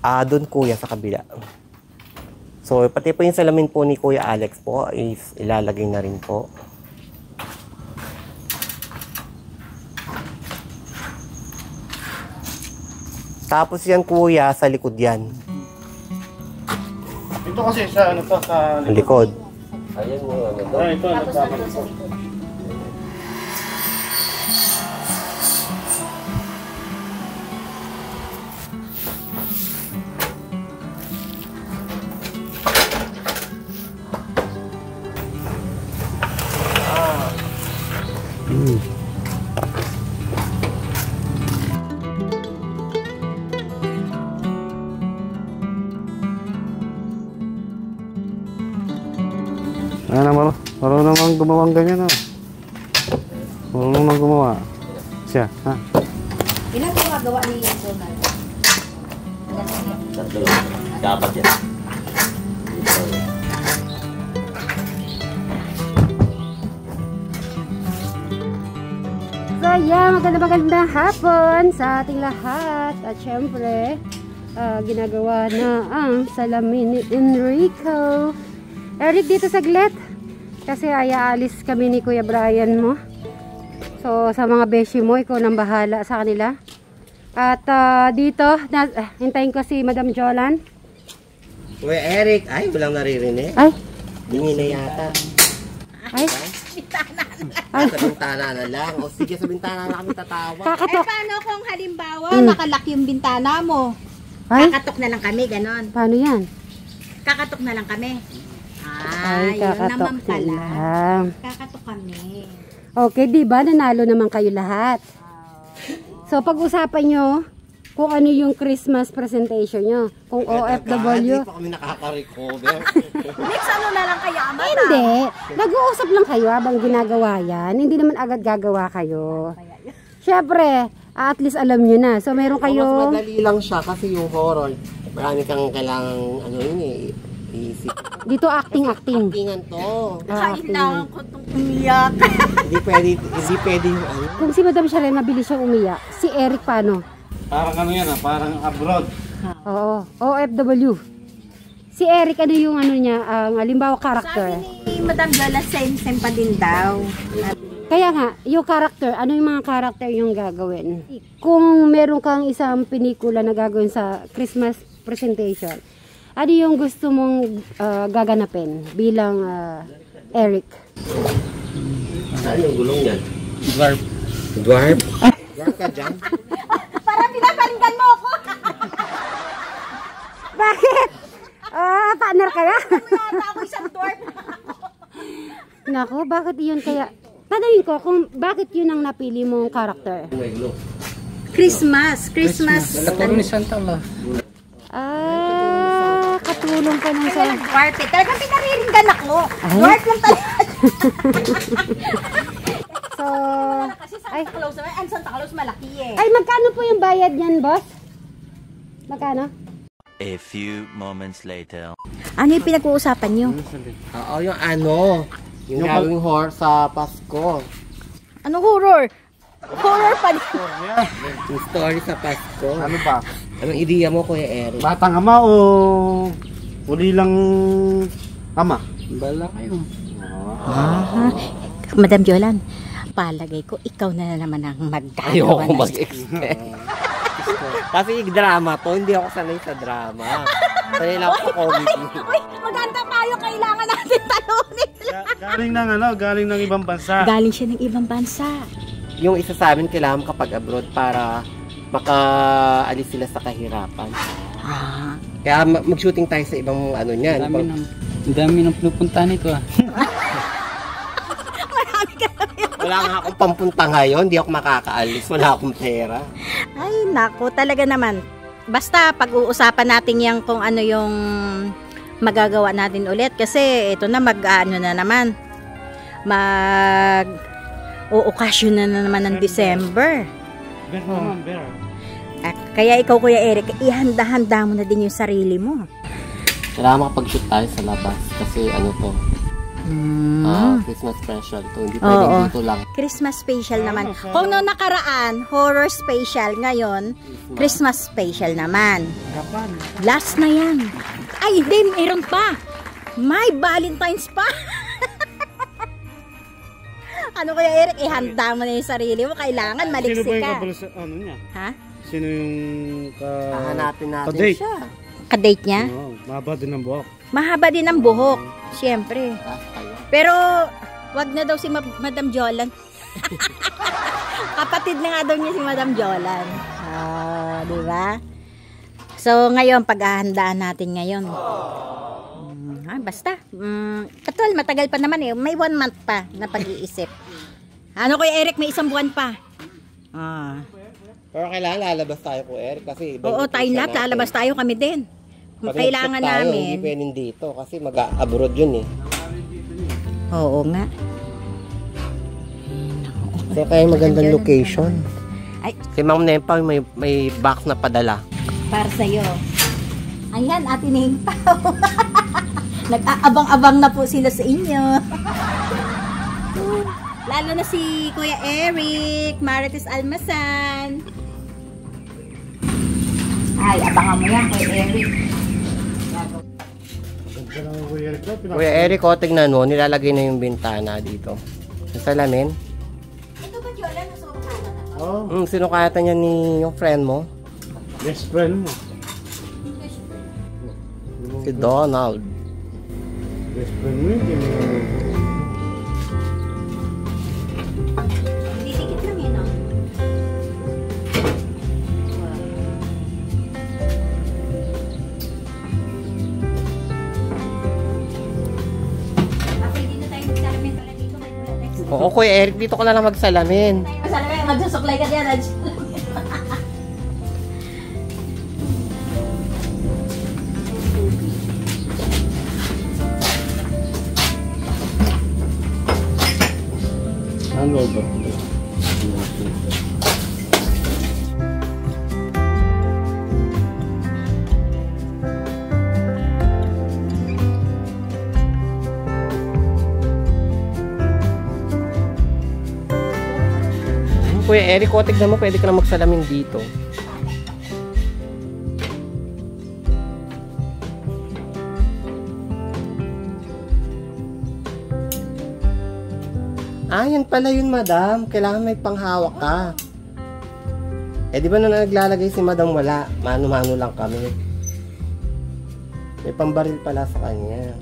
Doon kuya sa kabila. So pati po yung salamin po ni Kuya Alex po is ilalagay na rin po. Tapos yan kuya sa likod yan. Ito kasi sa ano to sa Likod. Ayan mo ano to. Ito nagtama ito. Ayan na, marunong naman gumawang ganyan, oh. Marunong naman gumawa. Siya, ha? Ilan gumagawa ni Donald? Dapat yan. So yeah, magandang hapon sa ating lahat. At syempre, ginagawa na ang salamin ni Enrico. Eric, dito saglit. Kasi ay aalis kami ni Kuya Brian mo. So, sa mga beshi mo, ikaw nang bahala sa kanila. At dito, hintayin ko si Madam Jolan. Kuya Eric, ay walang naririnig. Ay, Dingi na yata. ay. Sa bintana na lang. O sige, sa bintana na kami tatawa. Kakatok. Paano kung halimbawa nakalak yung bintana mo? Ay, Kakatok na lang kami, ganon. paano yan? Kakatok na lang kami. Ay, Yun kakatok naman pala. lang. Kakatok kami. Okay, di ba? Nanalo naman kayo lahat. So, pag-usapan nyo kung ano yung Christmas presentation nyo. Kung OFW. Hindi pa kami nakaka-recover. Next ano na lang kaya, Amata? Hindi. Nag-uusap lang kayo habang ginagawa yan. Hindi naman agad gagawa kayo. Syempre, at least alam nyo na. So, meron kayo... Mas madali lang siya kasi yung horror. Marami kang kailangang ano yun eh. Isip. Dito acting-acting. Tingnan to. Kailangan ko itong umiyak. Hindi pwede yung ano. Kung si Madam Sharon mabilis siyang umiyak, si Eric paano? Parang ano yan, parang abroad. Oo, OFW. Si Eric, ano yung ano niya, ang halimbawa character? Sabi ni Madam Jola, same pa din daw. Kaya nga, yung character, ano yung mga character yung gagawin? Kung meron kang isang pelikula na gagawin sa Christmas presentation, ano yung gusto mong gaganapin bilang Eric? Saan yung gulong yan? Dwarf. Dwarf? Dwarf ka dyan? Parang pinapalinggan mo ako. Bakit? Partner kaya? Yata ako isang dwarf. Nako, bakit yun kaya? Tanungin ko kung bakit yun ang napili mong character? Christmas. Puro ni Santa Claus. Katulong ka nung sa... Dwarf eh. Talagang pinariringgan ako. Ay? Dwarf lang talaga. So... Kasi Santa Claus naman. Ang Santa Claus malaki eh. Ay, magkano po yung bayad niyan, boss? Magkano? A few moments later. Ano yung pinag-uusapan nyo? Oo, yung ano. Yung gagawing horror sa Pasko. Anong horror? Horror pa din. Yung story sa Pasko. Ano ba? Anong ideya mo, Kuya Eric? Batang ama o uli lang ama? Bala kayo. Madam Jolan, palagay ko ikaw na naman ang magdagawa. Ayoko mag-expect. Kasi yung drama to, hindi ako sanay sa drama. Sanay lang ako sa comedy. Uy, maganda tayo. Kailangan natin talunin. Galing ng ibang bansa. Galing siya ng ibang bansa. Yung isa sa amin, kailangan kapag abroad para makaalis sila sa kahirapan. Kaya mag-shooting tayo sa ibang ano niyan. Ang dami ng pinupunta nito ah. Wala nga akong pampunta ngayon, hindi ako makakaalis, wala akong pera. Ay, naku, talaga naman. Basta pag-uusapan natin yan kung ano yung magagawa natin ulit. Kasi ito na mag-ano na naman. Uukasyon na naman ng December. Kaya ikaw, Kuya Eric, ihanda-handa mo na din yung sarili mo. Kailangan makapag-shoot tayo sa labas kasi ano to, Christmas special to. Hindi pwedeng dito lang. Christmas special naman. Kung noong nakaraan, horror special, ngayon, Christmas special naman. Last na yan. Ay, hindi, mayroon pa. May Valentine's pa. Ano kaya, Eric? Ihanda mo na yung sarili mo. Kailangan maliksi Sino ba yung ka. kabalo sa ano niya? Ha? Sino yung Hahanapin natin ka-date? siya. Kadate niya? Oo, mahaba din ang buhok. Mahaba din ang buhok. Siyempre. Kayo. Pero, wag na daw si Madam Jolan. Kapatid na nga daw niya si Madam Jolan. Di ba? So, ngayon, paghahandaan natin ngayon. Basta. Katol, matagal pa naman eh. May 1 month pa na pag-iisip. Ano Kuya Eric, may 1 buwan pa. Pero kailangan lalabas tayo ko, Eric. Kasi Oo, tayong lahat. Lalabas tayo kami din. Pag Kailangan nag-trip tayo, namin. Hindi pwedeng dito kasi mag-abroad yun eh. Oo nga. So kaya magandang location. Ay. Si Ma'am Nempa may box na padala. Para sa'yo. Ayan, Ate Ningpaw. Nag-aabang-abang na po sila sa inyo. Lalo na si Kuya Eric, Marites Almasan. Ay, abangan mo yan, Kuya Eric. Kuya Eric, tignan mo, nilalagay na yung bintana dito. Sa salamin. Ito ba, Jola? Nasukatan na to? Oo. Sinukatan niya ni yung friend mo. Best friend mo. Si Donald. Best friend mo yun. Didikit lang yun, no? Pwede na tayo magsalamin pala dito. May mula next. Oo, Kuya Eric, dito ka na lang magsalamin. Masalamin, magsusuklay ka diyan. Ano ba? Kuya Eric, tignan mo, pwede ka na magsalamin dito. Yan pala yun, madam. Kailangan may panghawak ka. Di ba na naglalagay si madam wala? Mano-mano lang kami. May pambaril pala sa kanya.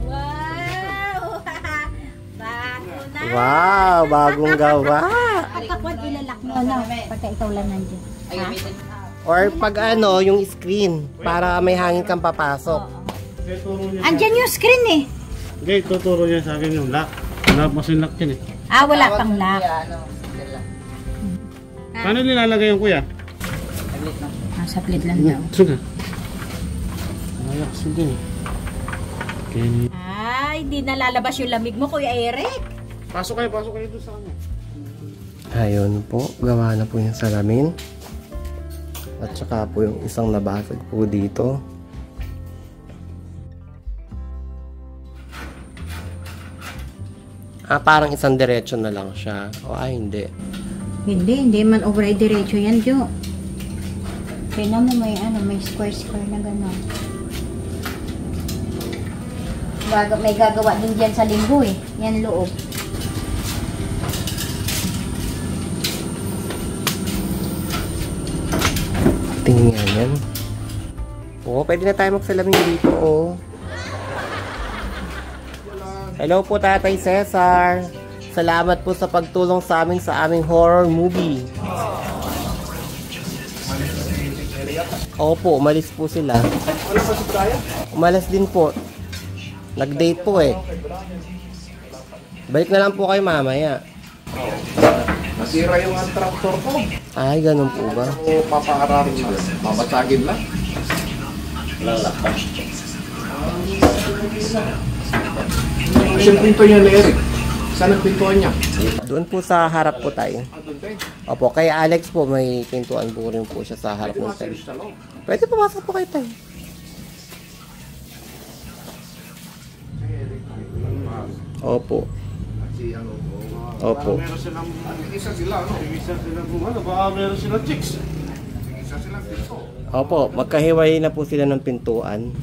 Wow! Bago na! Wow! Bagong gawa! Pagkakuan ilalak mo, no? Pagka ikaw lang nandiyan. Ha? Or pag yung screen, para may hangin kang papasok. Andyan yung screen eh. Hindi, tuturo niya sa akin yung lock. Wala pa sin lock yan eh. Wala pang lock. Paano nilalagay yung kuya? Sa plate lang daw. Suga. Ayak, sige. Okay. Ay, di nalalabas yung lamig mo, Kuya Eric. Pasok kayo doon sa kanya. Ayun po, gawa na po yung salamin. At saka po yung isang nabasag po dito. Parang isang diretso na lang siya. Hindi. Hindi man override diretso yan, Jo. Tingnan mo may square na gano'n. May gagawa din dyan sa linggo eh. Yan loob. Tingnan yan. Pwede na tayo magsalamin dito, Hello po, Tatay Cesar. Salamat po sa pagtulong sa amin sa aming horror movie. Opo, umalis po sila. Umalis din po. Nag-date po eh. Balik na lang po kayo mamaya. Nasira yung traktor ko. Ay, ganun po ba? O papaharapin mo. Babasagin lang. Lalakpan. Kasi yung pinto niya ni Eric. Saan ang pintuan niya? Doon po sa harap po tayo. Opo, kay Alex po may pintuan po rin po siya sa harap ng tayo. Pwede pumasok po kayo tayo. Opo. Si ano po. Opo. Meron silang, Isa sila, no? isa silang gumano, baka meron silang chicks. Isa silang dito. Opo, magkahiwalay na po sila ng pintuan.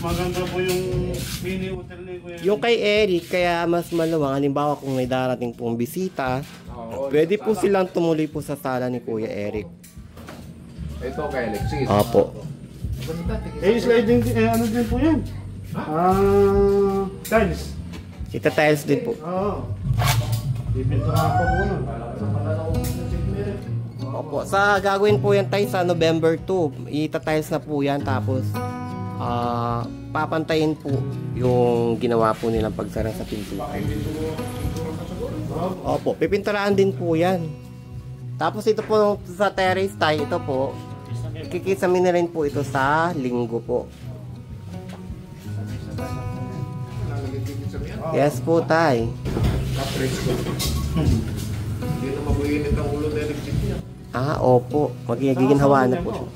Maganda po yung mini hotel ni Kuya. Yung kay Eric, kaya mas maluwang. Halimbawa kung may darating pong bisita, pwede po silang tumuloy po sa sala ni Kuya Eric. Ito kay Alexis. Opo. Sliding din, ano din po yan? Tiles. Ita-tiles din po. Oo. Ipinturahan pa po nun. Opo, sa gagawin po yan tayo sa November 2. Ita-tiles na po yan, tapos papantayin po yung ginawa po nilang pagsara sa pintuan. Opo, pipinturahan din po yan. Tapos ito po sa terrace tayo, ito po, kikisamin na rin po ito sa linggo po. Yes po, tay. Hindi na mabuhinit ang ulo na Alexis niya. Opo, magiging hawa na po siya.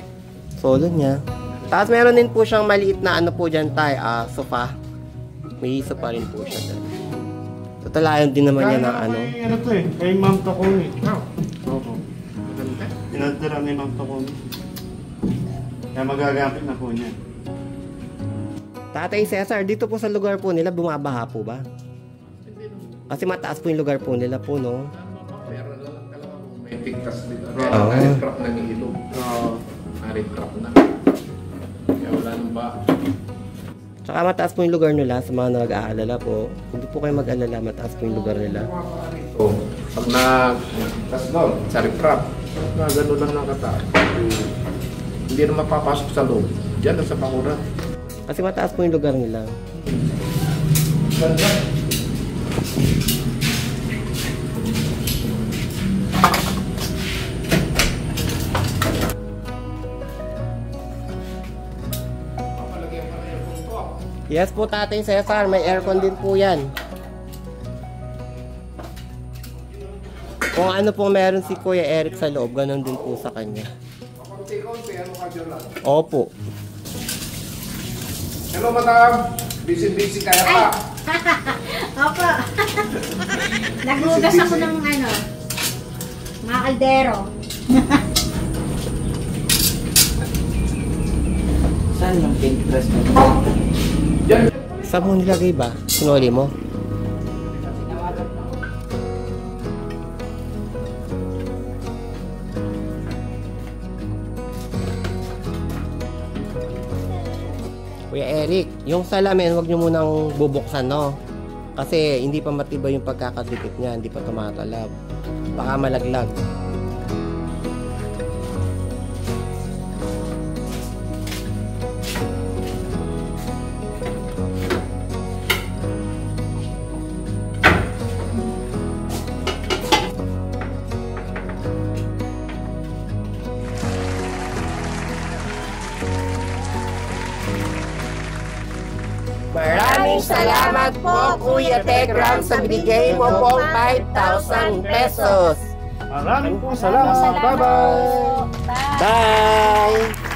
Solo niya. Tapos meron din po siyang maliit na ano po dyan tayo, sofa. May sofa rin po siya dyan. Tutulayan din naman niya ng ano. Ano to eh, kay Ma'am Takoni. Oo. Pinadala ni Ma'am Takoni. Kaya magagamit na po niya. Tatay Cesar, dito po sa lugar po nila, bumabaha po ba? Kasi mataas po yung lugar po nila po, no? Meron lang talaga kung may tigtas dito. Kaya na-retrap na ng ilog. Na-retrap na. Kaya wala nang ba. Tsaka mataas po yung lugar nila sa mga nag-aalala po. Hindi po kayo mag-alala, mataas po yung lugar nila. So, pag na-tas doon, sa retrap, na gano'n lang nakataas. Hindi na mapapasok sa loob. Diyan na sa bakuran. Kasi mataas po yung lugar nila. Ganda. Yes po, Tatay Cesar, may aircon din po yan. Kung ano po meron si Kuya Eric sa loob, ganun din po sa kanya. Opo. Hello, madam. Busy kaya pa. Opo. Naghugas ako ng ano, mga kaldero. Saan yung Pinterest mo? Saan mo nilagay ba? Sinuli mo? Kuya Eric, yung salamin, huwag nyo munang bubuksan, no? Kasi hindi pa matibay yung pagkakadikit niya, hindi pa tumatalab. Baka malaglag. Maraming salamat po, Kuya Tegram, sa binigay mo pong 5,000 pesos. Maraming po salamat. Bye-bye. Bye!